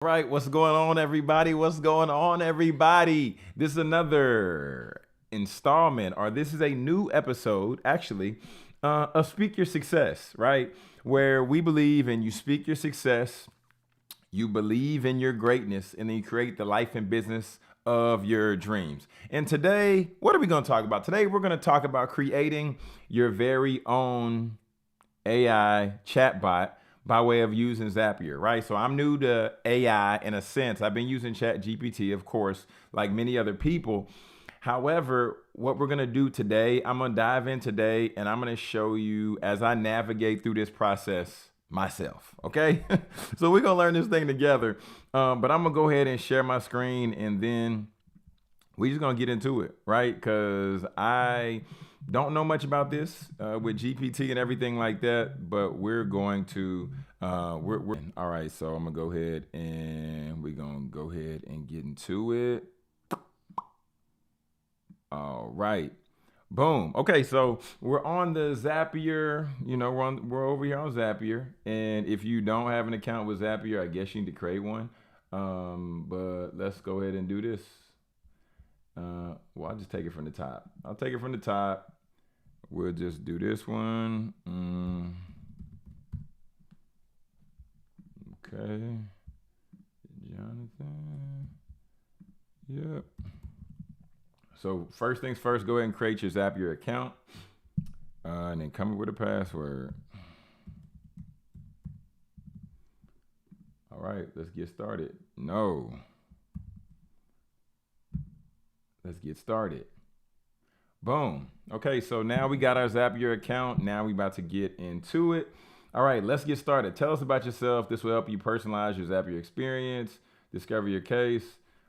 Right, what's going on, everybody? What's going on, everybody? This is another installment, or this is a new episode, actually, of Speak Your Success, right? Where we believe in you speak your success, you believe in your greatness, and then you create the life and business of your dreams. And today, what are we going to talk about? Today, we're going to talk about creating your very own AI chatbot by way of using Zapier, right? So I'm new to AI in a sense. I've been using Chat GPT, of course, like many other people. However, what we're gonna do today, I'm gonna dive in today and I'm gonna show you as I navigate through this process myself, okay? So we're gonna learn this thing together. But I'm gonna go ahead and share my screen and then we just gonna get into it, right? Because I don't know much about this with GPT and everything like that, but we're going to we're all right. So I'm gonna go ahead and we're gonna go ahead and get into it. All right. Boom. Okay, so we're on the Zapier. We're over here on Zapier, and if you don't have an account with Zapier, I guess you need to create one. But let's go ahead and do this. Well, I'll just take it from the top. I'll take it from the top. We'll just do this one. Okay. Jonathan. Yep. So first things first, go ahead and create your Zapier account. And then come up with a password. All right, let's get started. No. Let's get started. Boom. Okay, so now we got our Zapier account. Now we about to get into it. All right, let's get started. Tell us about yourself. This will help you personalize your Zapier experience, discover your case.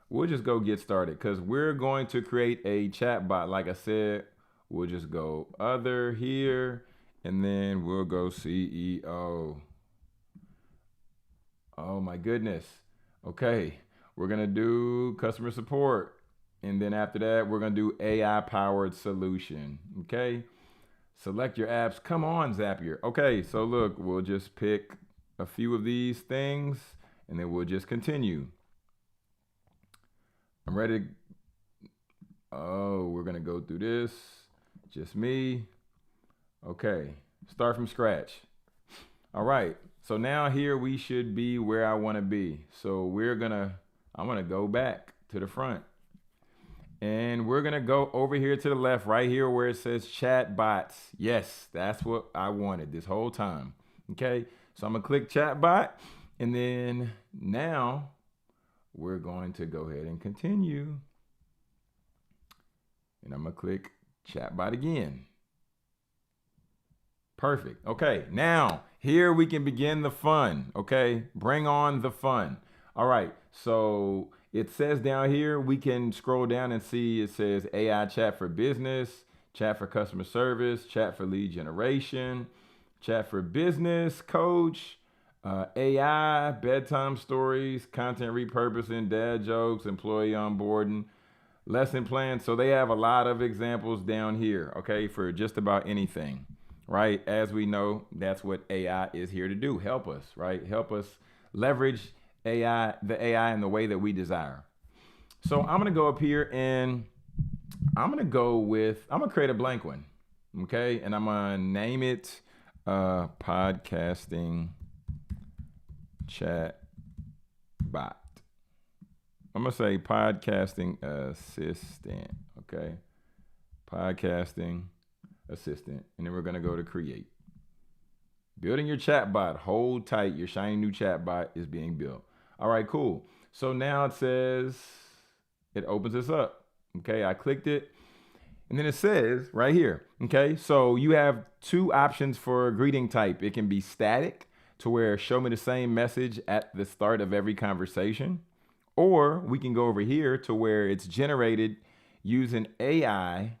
We'll just go get started because we're going to create a chat bot. Like I said, we'll just go other here and then we'll go CEO. Oh my goodness. Okay, we're gonna do customer support. And then after that, we're gonna do AI powered solution. Okay. Select your apps. Come on, Zapier. Okay, so look, we'll just pick a few of these things and then we'll just continue. I'm ready. Oh, we're gonna go through this. Just me. Okay, start from scratch. All right, so now here we should be where I wanna be. So I'm gonna go back to the front. And we're gonna go over here to the left, right here where it says chat bots. Yes, that's what I wanted this whole time. Okay, so I'm gonna click chat bot, and then now we're going to go ahead and continue. And I'm gonna click chat bot again. Perfect. Okay, now here we can begin the fun. Okay, bring on the fun. All right, so it says down here, we can scroll down and see it says AI chat for business, chat for customer service, chat for lead generation, chat for business coach, AI, bedtime stories, content repurposing, dad jokes, employee onboarding, lesson plans. So they have a lot of examples down here, okay, for just about anything, right? As we know, that's what AI is here to do. Help us, right? Help us leverage the AI in the way that we desire. So I'm gonna go up here and I'm gonna create a blank one, okay? And I'm gonna name it podcasting chat bot. I'm gonna say podcasting assistant, okay? Podcasting assistant, and then we're gonna go to create. Building your chat bot. Hold tight. Your shiny new chat bot is being built. All right, cool. So now it says, it opens this up. Okay, I clicked it. And then it says right here, okay, so you have two options for greeting type. It can be static to where show me the same message at the start of every conversation. Or we can go over here to where it's generated using AI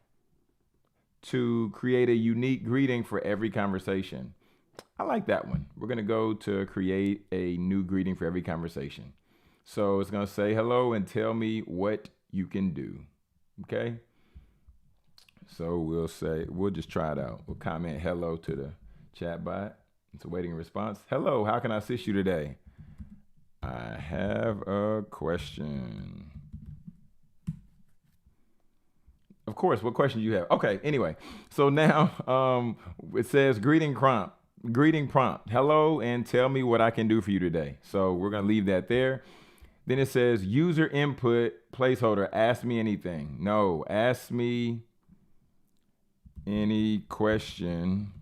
to create a unique greeting for every conversation. I like that one. We're gonna go to create a new greeting for every conversation. So it's gonna say hello and tell me what you can do. Okay. So we'll just try it out. We'll comment hello to the chat bot. It's awaiting a response. Hello, how can I assist you today? I have a question. Of course, what question do you have? Okay, anyway. So now it says Greeting prompt. Hello and tell me what I can do for you today. So we're gonna leave that there. Then it says user input placeholder. Ask me anything. No, ask me any question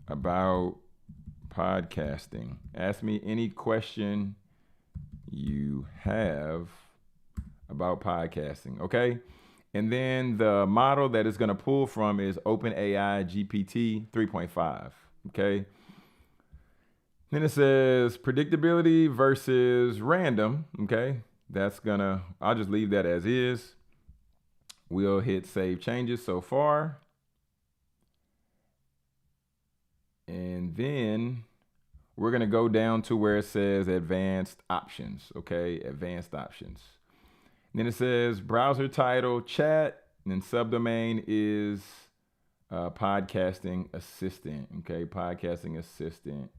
about podcasting. Ask me any question you have about podcasting. Okay. And then the model that it's going to pull from is OpenAI GPT 3.5. Okay. Then it says predictability versus random. Okay. I'll just leave that as is. We'll hit save changes so far. And then we're going to go down to where it says advanced options. Okay. Advanced options. And then it says browser title, chat, and then subdomain is podcasting assistant. Okay. Podcasting assistant.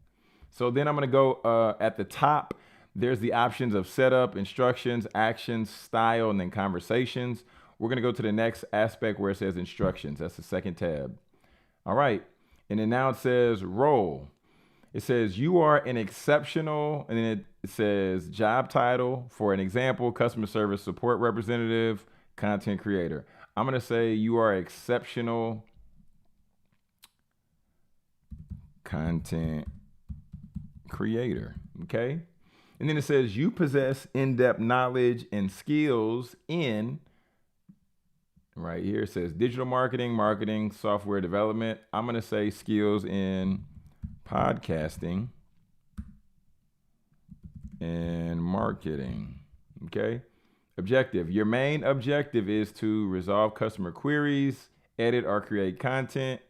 So then I'm going to go at the top. There's the options of setup, instructions, actions, style, and then conversations. We're going to go to the next aspect where it says instructions. That's the second tab. All right. And then now it says role. It says you are an exceptional, and then it says job title. For an example, customer service support representative, content creator. I'm going to say you are exceptional content creator. Okay. And then it says you possess in-depth knowledge and skills in, right here it says digital marketing, software development. I'm going to say skills in podcasting and marketing. Okay. Objective. Your main objective is to resolve customer queries, edit or create content.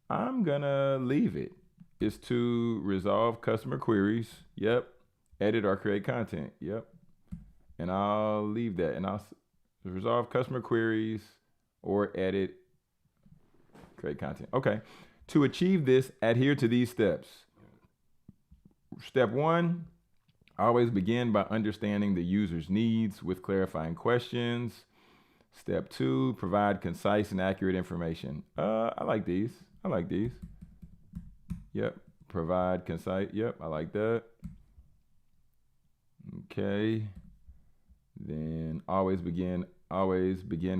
I'm going to leave it. Is to resolve customer queries. Yep. Edit or create content. Yep. And I'll leave that. And I'll resolve customer queries or edit, create content. Okay. To achieve this, adhere to these steps. Step 1, always begin by understanding the user's needs with clarifying questions. Step 2, provide concise and accurate information. I like these. Yep. Provide concise. Yep. I like that. Okay. Then always begin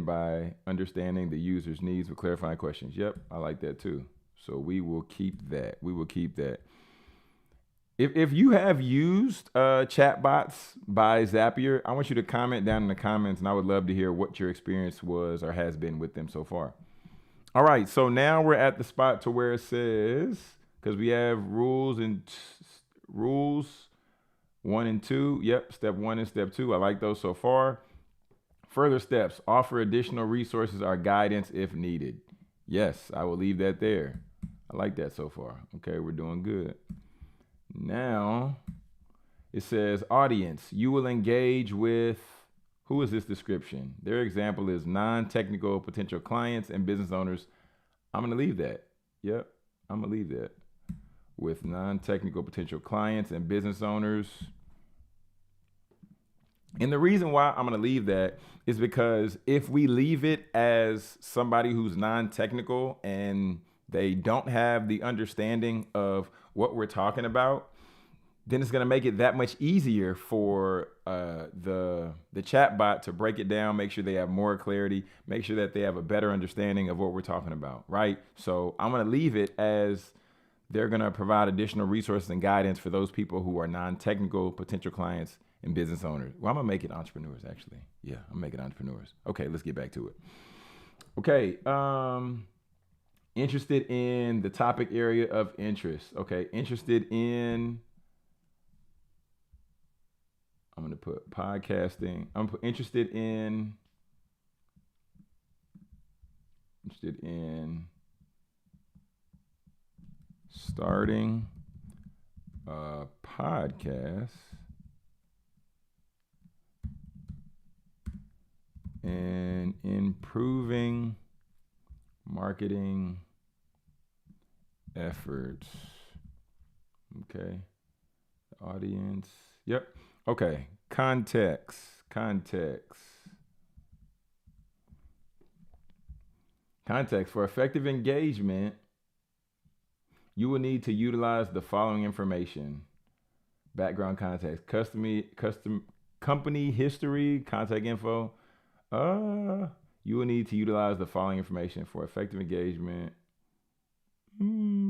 by understanding the user's needs with clarifying questions. Yep. I like that too. So we will keep that. If you have used chatbots by Zapier, I want you to comment down in the comments, and I would love to hear what your experience was or has been with them so far. All right. So now we're at the spot to where it says, because we have rules 1 and 2. Yep, step 1 and step 2. I like those so far. Further steps, offer additional resources or guidance if needed. Yes, I will leave that there. I like that so far. Okay, we're doing good. Now, it says audience. You will engage with, who is this description? Their example is non-technical potential clients and business owners. I'm going to leave that. Yep, I'm going to leave that. With non-technical potential clients and business owners. And the reason why I'm going to leave that is because if we leave it as somebody who's non-technical and they don't have the understanding of what we're talking about, then it's going to make it that much easier for the chatbot to break it down, make sure they have more clarity, make sure that they have a better understanding of what we're talking about, right? So I'm going to leave it as they're going to provide additional resources and guidance for those people who are non-technical potential clients and business owners. Well, I'm going to make it entrepreneurs, actually. Yeah, I'm making entrepreneurs. Okay, let's get back to it. Okay, interested in the topic area of interest. Okay, interested in, I'm going to put podcasting. I'm going to put interested in starting a podcast and improving marketing efforts. Okay. Audience. Yep. Okay. Context. Context. Context. For effective engagement, you will need to utilize the following information: background context, custom company history, contact info. You will need to utilize the following information for effective engagement.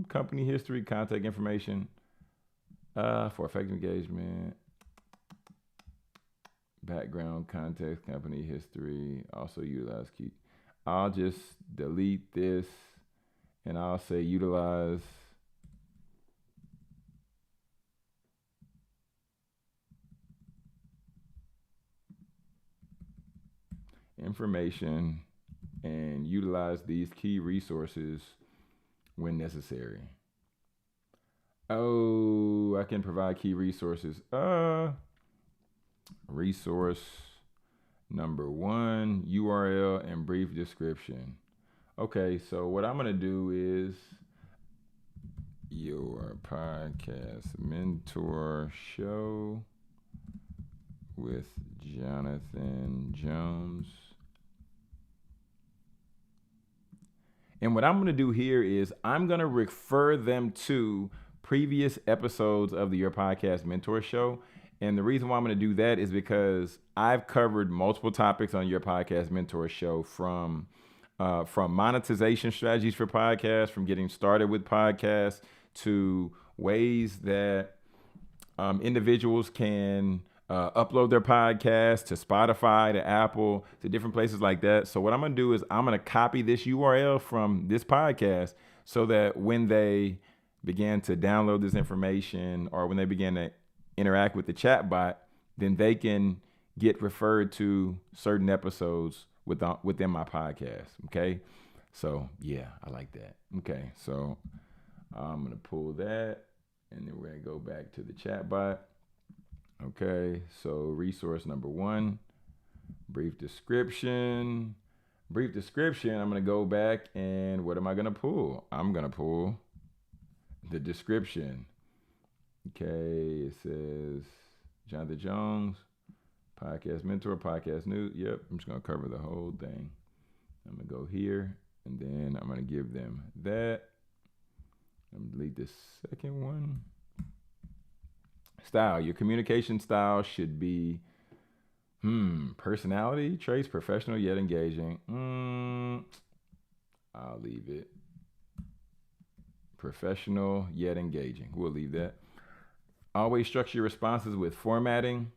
Company history, contact information. For effective engagement, background context, company history. Also utilize key. I'll just delete this and I'll say utilize information and utilize these key resources when necessary. Oh, I can provide key resources. Resource number 1, URL and brief description. Okay, so what I'm gonna do is your podcast mentor show with Jonathan Jones. And what I'm going to do here is I'm going to refer them to previous episodes of the Your Podcast Mentor Show. And the reason why I'm going to do that is because I've covered multiple topics on Your Podcast Mentor Show, from monetization strategies for podcasts, from getting started with podcasts, to ways that individuals can upload their podcast to Spotify, to Apple, to different places like that. So what I'm going to do is I'm going to copy this URL from this podcast so that when they begin to download this information, or when they begin to interact with the chatbot, then they can get referred to certain episodes within my podcast. Okay. So yeah, I like that. Okay. So I'm going to pull that, and then we're going to go back to the chatbot. Okay, so resource number 1, brief description. Brief description, I'm going to go back, and what am I going to pull? I'm going to pull the description. Okay, it says Jonathan Jones, podcast mentor, podcast news. Yep, I'm just going to cover the whole thing. I'm going to go here, and then I'm going to give them that. I'm going to delete this second one. Style. Your communication style should be personality traits, professional yet engaging. I'll leave it. Professional yet engaging. We'll leave that. Always structure your responses with formatting.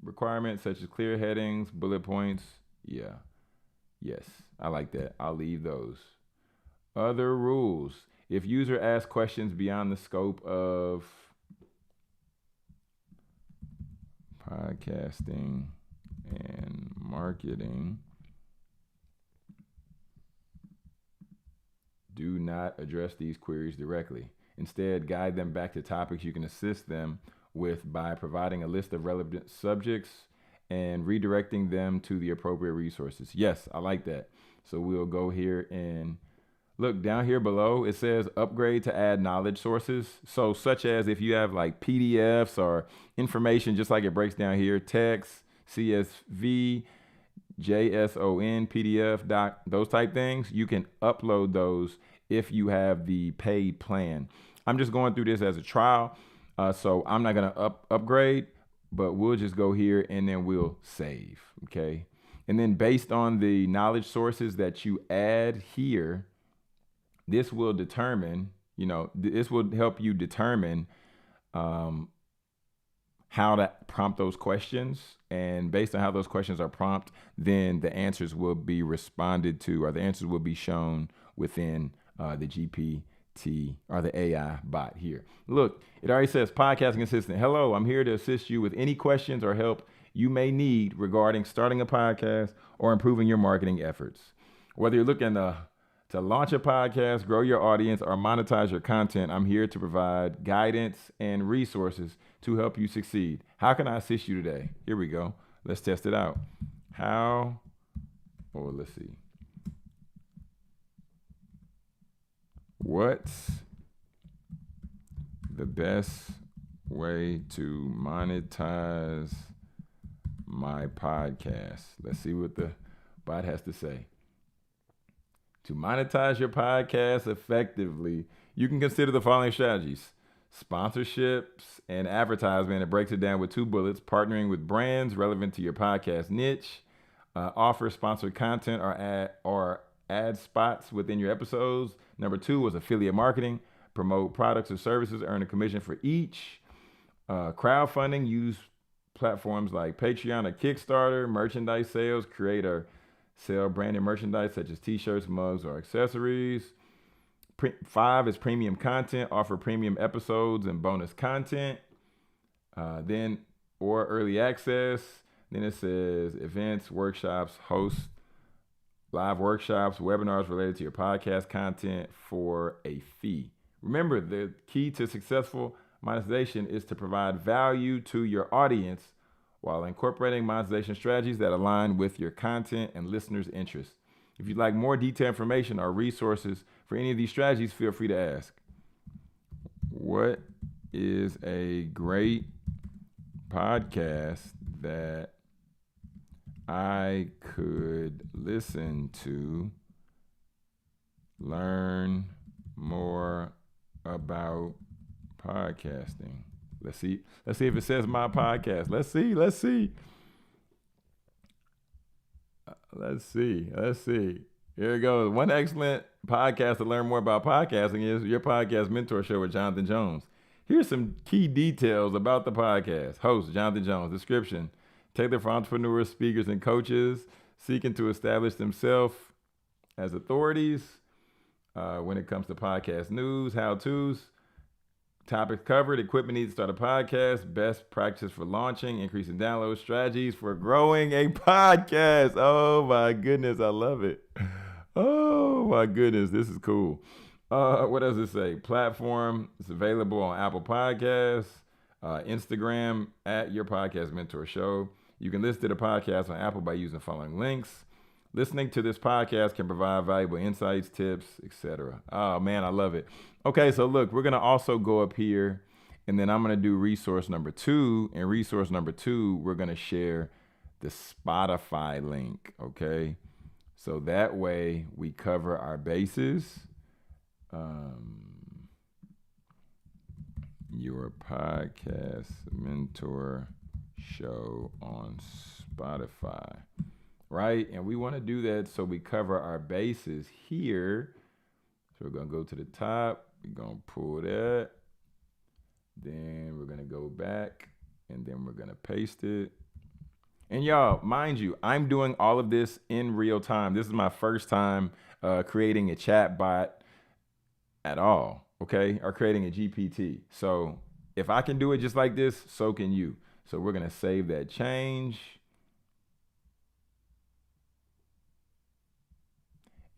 Requirements such as clear headings, bullet points. Yeah. Yes, I like that. I'll leave those. Other rules. If user asks questions beyond the scope of podcasting and marketing, do not address these queries directly. Instead, guide them back to topics you can assist them with by providing a list of relevant subjects and redirecting them to the appropriate resources. Yes, I like that. So we'll go here and look down here below. It says upgrade to add knowledge sources. So such as if you have like PDFs or information, just like it breaks down here, text, CSV, JSON, PDF, doc, those type things, you can upload those if you have the paid plan. I'm just going through this as a trial. So I'm not going to upgrade, but we'll just go here and then we'll save. Okay. And then based on the knowledge sources that you add here, this will determine, this will help you determine how to prompt those questions. And based on how those questions are prompted, then the answers will be responded to, or the answers will be shown within the GPT or the AI bot here. Look, it already says podcasting assistant. Hello, I'm here to assist you with any questions or help you may need regarding starting a podcast or improving your marketing efforts. Whether you're looking to launch a podcast, grow your audience, or monetize your content, I'm here to provide guidance and resources to help you succeed. How can I assist you today? Here we go. Let's test it out. Let's see. What's the best way to monetize my podcast. Let's see what the bot has to say. To monetize your podcast effectively, you can consider the following strategies: sponsorships and advertisement. It breaks it down with 2 bullets: partnering with brands relevant to your podcast niche, offer sponsored content or add spots within your episodes. Number 2 was affiliate marketing: promote products or services, earn a commission for each. Crowdfunding: use platforms like Patreon or Kickstarter. Merchandise sales: create or sell branded merchandise such as t-shirts, mugs, or accessories. 5 is premium content: offer premium episodes and bonus content. Then or early access. Then it says events, workshops, host live workshops, webinars related to your podcast content for a fee. Remember, the key to successful monetization is to provide value to your audience while incorporating monetization strategies that align with your content and listeners' interests. If you'd like more detailed information or resources for any of these strategies, feel free to ask. What is a great podcast that I could listen to learn more about podcasting? Let's see if it says my podcast. Let's see. Here it goes. One excellent podcast to learn more about podcasting is your podcast mentor show with Jonathan Jones. Here's some key details about the podcast. Host, Jonathan Jones. Description: tailored for entrepreneurs, speakers, and coaches seeking to establish themselves as authorities when it comes to podcast news, how-tos, topics covered, equipment needed to start a podcast, best practice for launching, increasing downloads, strategies for growing a podcast. Oh my goodness, I love it. Oh my goodness, this is cool. What does it say? Platform. It's available on Apple Podcasts, Instagram at Your Podcast Mentor Show. You can listen to the podcast on Apple by using the following links. Listening to this podcast can provide valuable insights, tips, etc. Oh man, I love it. Okay, so look, we're gonna also go up here, and then I'm gonna do resource number 2. And resource number 2, we're gonna share the Spotify link. Okay, so that way we cover our bases. Your podcast mentor show on Spotify, right? And we want to do that so we cover our bases here. So we're going to go to the top. We're going to pull that. Then we're going to go back, and then we're going to paste it. And y'all, mind you, I'm doing all of this in real time. This is my first time creating a chatbot at all, okay? Or creating a GPT. So if I can do it just like this, so can you. So we're going to save that change.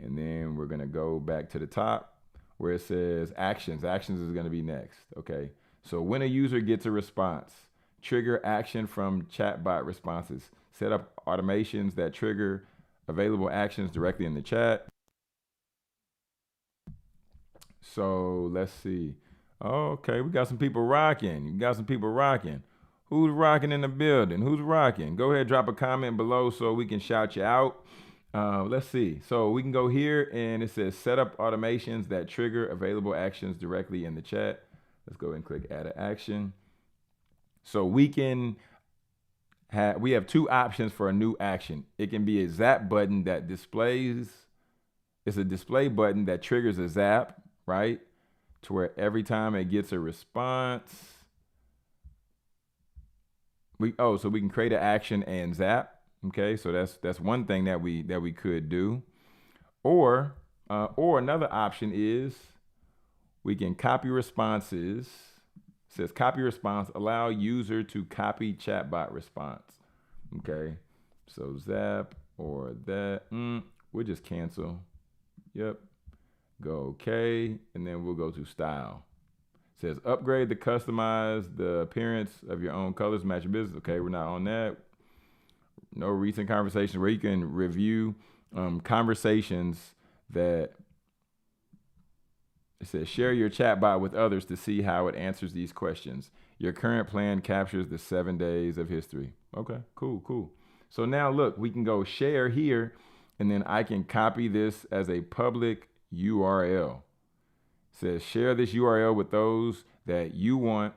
And then we're going to go back to the top where it says actions. Actions is going to be next, okay? So when a user gets a response, trigger action from chatbot responses. Set up automations that trigger available actions directly in the chat. So let's see. Okay, we got some people rocking. Who's rocking in the building? Who's rocking? Go ahead, drop a comment below so we can shout you out. Let's see. So we can go here, and it says set up automations that trigger available actions directly in the chat. Let's go and click add an action. So we have 2 options for a new action. It can be a zap button that displays. It's a display button that triggers a zap, right? To where every time it gets a response, so we can create an action and zap. Okay, so that's one thing that we could do. Or another option is we can copy responses. It says copy response, allow user to copy chatbot response. Okay, so zap or that. We'll just cancel. Yep. Go okay, and then we'll go to style. It says upgrade to customize the appearance of your own colors, match your business. Okay, we're not on that. No recent conversations, where you can review conversations that it says share your chatbot with others to see how it answers these questions. Your current plan captures the 7 days of history. Okay, cool. So now look, we can go share here, and then I can copy this as a public URL. It says share this URL with those that you want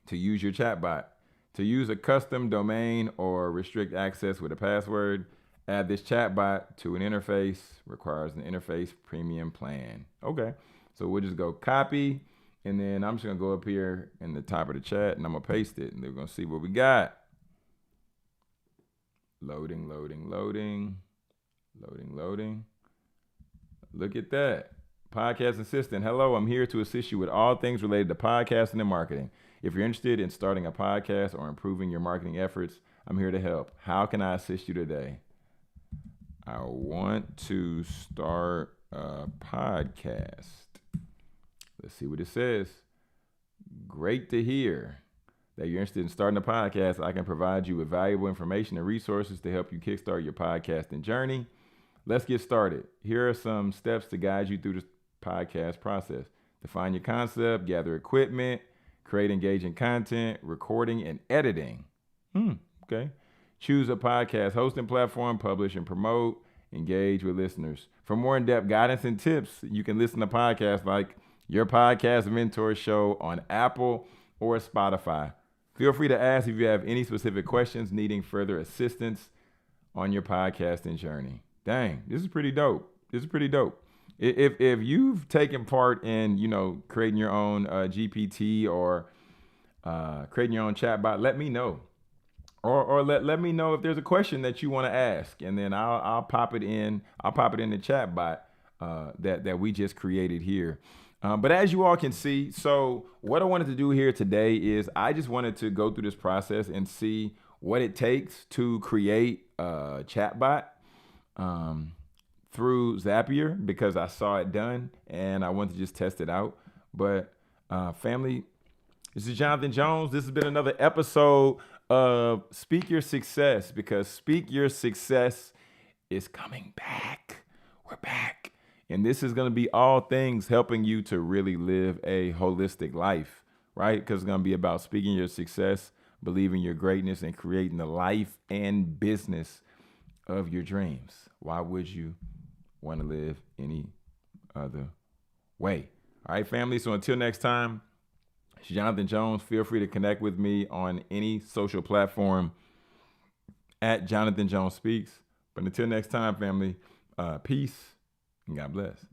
to use your chatbot. To use a custom domain or restrict access with a password, add this chatbot to an interface. Requires an interface premium plan. Okay, so we'll just go copy, and then I'm just gonna go up here in the top of the chat, and I'm gonna paste it, and they're gonna see what we got. Loading. Look at that. Podcast Assistant. Hello, I'm here to assist you with all things related to podcasting and marketing. If you're interested in starting a podcast or improving your marketing efforts, I'm here to help. How can I assist you today? I want to start a podcast. Let's see what it says. Great to hear that you're interested in starting a podcast. I can provide you with valuable information and resources to help you kickstart your podcasting journey. Let's get started. Here are some steps to guide you through the podcast process. Define your concept, gather equipment, create engaging content, recording and editing. Okay. Choose a podcast hosting platform, publish and promote, engage with listeners. For more in-depth guidance and tips, you can listen to podcasts like Your Podcast Mentor Show on Apple or Spotify. Feel free to ask if you have any specific questions needing further assistance on your podcasting journey. Dang, this is pretty dope. If you've taken part in, creating your own GPT or creating your own chatbot, let me know. Or let me know if there's a question that you want to ask, and then I'll pop it in. I'll pop it in the chatbot that we just created here. But as you all can see, so what I wanted to do here today is I just wanted to go through this process and see what it takes to create a chatbot through Zapier, because I saw it done and I wanted to just test it out. But family, this is Jonathan Jones. This has been another episode of Speak Your Success, because Speak Your Success is coming back. We're back. And this is going to be all things helping you to really live a holistic life, right? Because it's going to be about speaking your success, believing your greatness, and creating the life and business of your dreams. Why would you want to live any other way? All right, family. So until next time, it's Jonathan Jones. Feel free to connect with me on any social platform at Jonathan Jones Speaks. But until next time, family, peace and God bless.